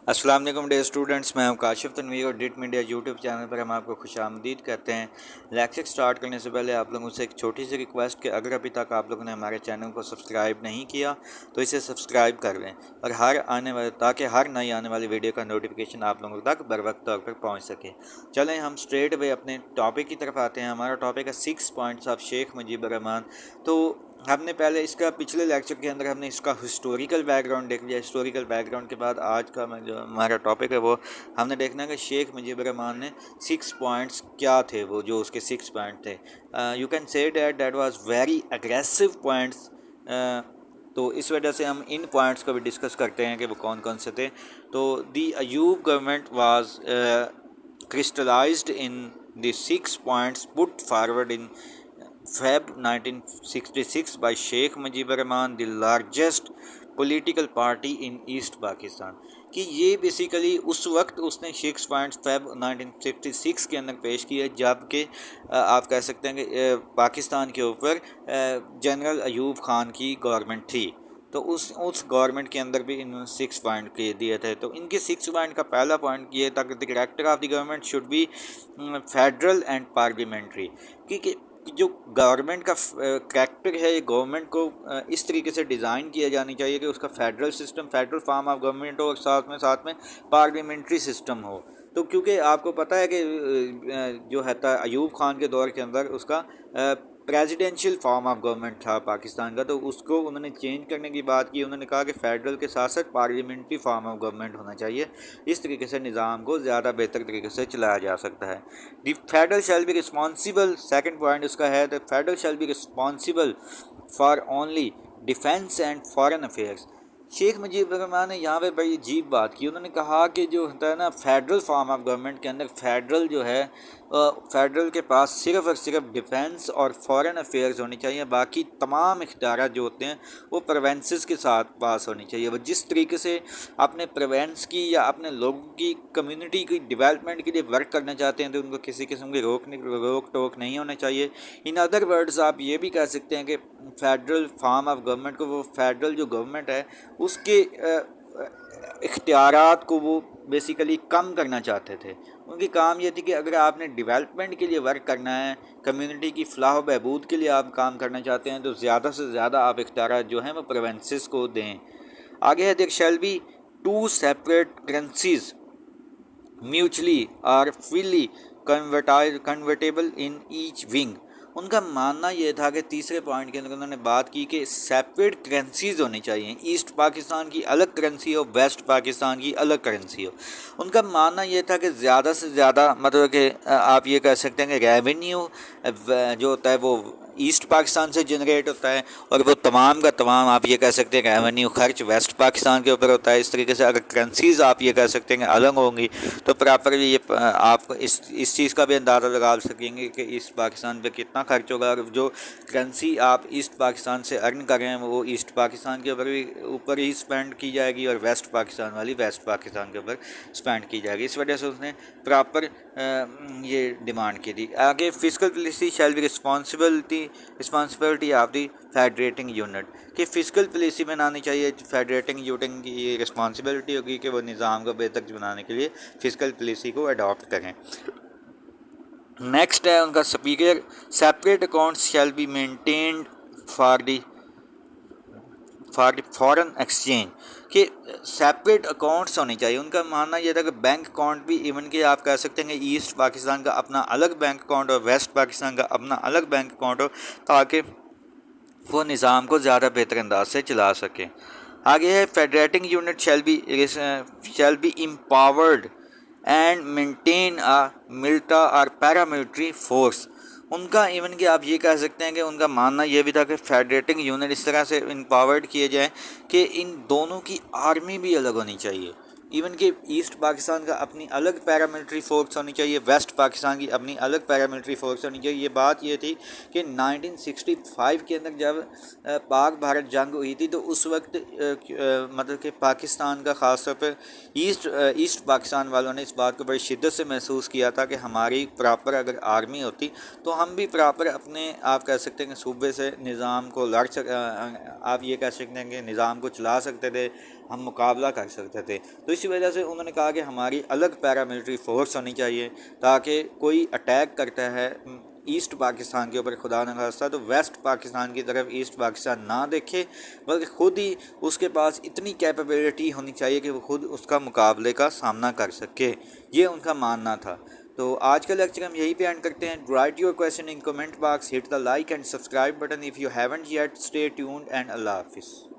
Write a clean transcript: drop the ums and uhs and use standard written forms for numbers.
अस्सलाम वालेकुम day students, मैं हूं काशिफ तनवीर और डिट मीडिया यूट्यूब चैनल पर हम आपको खुशामदीद करते हैं। लेक्चर स्टार्ट करने से पहले आप लोगों से एक छोटी सी रिक्वेस्ट कि अगर अभी तक आप लोगों ने हमारे चैनल को सब्सक्राइब नहीं किया तो इसे सब्सक्राइब कर लें और ताकि हर नई आने वाली वीडियो का नोटिफिकेशन आप लोगों तक बर वक्त तौर पर पहुँच सके। चलें हम स्ट्रेट वे अपने टॉपिक की तरफ आते हैं। हमारा टॉपिक है 6 पॉइंट्स ऑफ शेख मुजीबुर रहमान। तो हमने पहले इसका पिछले लेक्चर के अंदर हमने इसका हिस्टोरिकल बैकग्राउंड देख लिया। हिस्टोरिकल बैकग्राउंड के बाद आज का जो हमारा टॉपिक है वो हमने देखना है कि शेख मुजीबुर रहमान ने 6 पॉइंट्स क्या थे, वो जो उसके 6 पॉइंट थे। You can say that was very aggressive points. तो इस वजह से हम इन पॉइंट्स को भी डिस्कस करते हैं कि वो कौन कौन से थे। तो the Ayub government was crystallized in the 6 points put forward in Feb 1966 by Sheikh Mujibur Rahman, the largest political party in East Pakistan। कि ये बेसिकली उस वक्त उसने 6 पॉइंट्स फेब 1966 के अंदर पेश किए जबकि आप कह सकते हैं कि पाकिस्तान के ऊपर जनरल अयूब खान की गवर्नमेंट थी। तो उस गवर्नमेंट के अंदर भी इन्होंने 6 पॉइंट के दिए थे। तो इनके 6 पॉइंट का पहला पॉइंट ये था कि the character of the government should be federal and parliamentary. कि जो गवर्नमेंट का कैरेक्टर है, ये गवर्नमेंट को इस तरीके से डिज़ाइन किया जानी चाहिए कि उसका federal system, federal form of government हो और साथ में पार्लियामेंट्री सिस्टम हो। तो क्योंकि आपको पता है कि जो है अयूब खान के दौर के अंदर उसका प्रेसिडेंशियल फॉर्म ऑफ गवर्नमेंट था पाकिस्तान का, तो उसको उन्होंने चेंज करने की बात की। उन्होंने कहा कि फेडरल के साथ साथ पार्लियामेंट्री फॉर्म ऑफ गवर्नमेंट होना चाहिए। इस तरीके से निज़ाम को ज़्यादा बेहतर तरीके से चलाया जा सकता है। The federal shall be responsible, second point उसका है the federal shall be responsible for only defence and foreign affairs. Sheikh Mujibur Rahman ने यहाँ पे बड़ी अजीब बात की। उन्होंने कहा कि जो होता है ना फेडरल फॉर्म ऑफ गवर्नमेंट के अंदर फेडरल जो है फेडरल के पास सिर्फ़ और सिर्फ डिफेंस और फॉरेन अफेयर्स होनी चाहिए, बाकी तमाम इख्तियार जो होते हैं वो प्रोविंसेस के साथ पास होनी चाहिए। वो जिस तरीके से अपने प्रोविंस की या अपने लोगों की कम्युनिटी की डेवलपमेंट के लिए वर्क करना चाहते हैं तो उनको किसी किस्म की रोक टोक नहीं होना चाहिए। इन अदर वर्ड्स आप ये भी कह सकते हैं कि फेडरल फॉर्म ऑफ गवर्नमेंट को, वो फेडरल जो गवर्नमेंट है उसके इख्तियारात को वो बेसिकली कम करना चाहते थे। उनकी काम ये थी कि अगर आपने डेवलपमेंट के लिए वर्क करना है, कम्युनिटी की फलाह बहबूद के लिए आप काम करना चाहते हैं, तो ज़्यादा से ज़्यादा आप इख्तियारात जो हैं वो प्रोविंसेस को दें। आगे है there shall be 2 separate currencies mutually और freely convertible in each wing. उनका मानना ये था कि तीसरे पॉइंट के अंदर उन्होंने बात की कि सेपरेट करेंसीज होनी चाहिए, ईस्ट पाकिस्तान की अलग करेंसी हो, वेस्ट पाकिस्तान की अलग करेंसी हो। उनका मानना ये था कि ज़्यादा से ज़्यादा मतलब कि आप ये कह सकते हैं कि रेवेन्यू जो होता है वो ईस्ट पाकिस्तान से जनरेट होता है और वो तमाम का तमाम आप ये कह सकते हैं कि रेवेन्यू खर्च वेस्ट पाकिस्तान के ऊपर होता है। इस तरीके से अगर करेंसीज़ आप ये कह सकते हैं कि अलग होंगी तो प्रॉपरली ये आप इस चीज़ का भी अंदाज़ा लगा सकेंगे कि ईस्ट पाकिस्तान पे कितना खर्च होगा और जो करेंसी आप ईस्ट पाकिस्तान से अर्न कर रहे हैं वो ईस्ट पाकिस्तान के ऊपर ही स्पेंड की जाएगी और वेस्ट पाकिस्तान वाली वेस्ट पाकिस्तान के ऊपर स्पेंड की जाएगी। इस वजह से उसने प्रॉपर ये डिमांड की थी। आगे physical policy shall be responsibility of the federating unit, कि फ़िज़िकल पॉलिसी बनानी चाहिए। फेडरेटिंग यूनिट की ये रिस्पॉन्सिबिलिटी होगी कि वो निज़ाम को बेहतर बनाने के लिए फ़िज़िकल पॉलिसी को अडॉप्ट करें। नेक्स्ट है उनका speaker separate accounts shall be maintained for the foreign exchange, कि सेपरेट अकाउंट्स होने चाहिए। उनका मानना यह था कि बैंक अकाउंट भी इवन कि आप कह सकते हैं कि ईस्ट पाकिस्तान का अपना अलग बैंक अकाउंट और वेस्ट पाकिस्तान का अपना अलग बैंक अकाउंट हो ताकि वो निज़ाम को ज़्यादा बेहतर अंदाज से चला सके। आगे है federating unit shall be empowered and maintain a military और पैरामिलिट्री फोर्स। उनका इवन कि आप ये कह सकते हैं कि उनका मानना ये भी था कि फेडरेटिंग यूनिट इस तरह से एम्पावर्ड किए जाए कि इन दोनों की आर्मी भी अलग होनी चाहिए। इवन कि ईस्ट पाकिस्तान का अपनी अलग पैरामिलिट्री फोर्स होनी चाहिए, वेस्ट पाकिस्तान की अपनी अलग पैरामिलिट्री फोर्स होनी चाहिए। ये बात ये थी कि 1965 के अंदर जब पाक भारत जंग हुई थी तो उस वक्त मतलब कि पाकिस्तान का ख़ास तौर पर ईस्ट पाकिस्तान वालों ने इस बात को बड़ी शिद्दत से महसूस किया था कि हमारी प्रॉपर अगर आर्मी होती तो हम भी प्रॉपर अपने आप कह सकते हैं कि सूबे से निज़ाम को आप ये कह सकते हैं कि निज़ाम को चला सकते थे, ہم مقابلہ کر سکتے تھے۔ تو اسی وجہ سے انہوں نے کہا کہ ہماری الگ پیراملٹری فورس ہونی چاہیے، تاکہ کوئی اٹیک کرتا ہے ایسٹ پاکستان کے اوپر خدا نخواستہ تو ویسٹ پاکستان کی طرف ایسٹ پاکستان نہ دیکھے، بلکہ خود ہی اس کے پاس اتنی کیپیبلٹی ہونی چاہیے کہ وہ خود اس کا مقابلے کا سامنا کر سکے، یہ ان کا ماننا تھا۔ تو آج کا لیکچر ہم یہی پہ اینڈ کرتے ہیں۔ Write your question in comment box, hit the like and subscribe button if you haven't yet, stay tuned and اللہ حافظ۔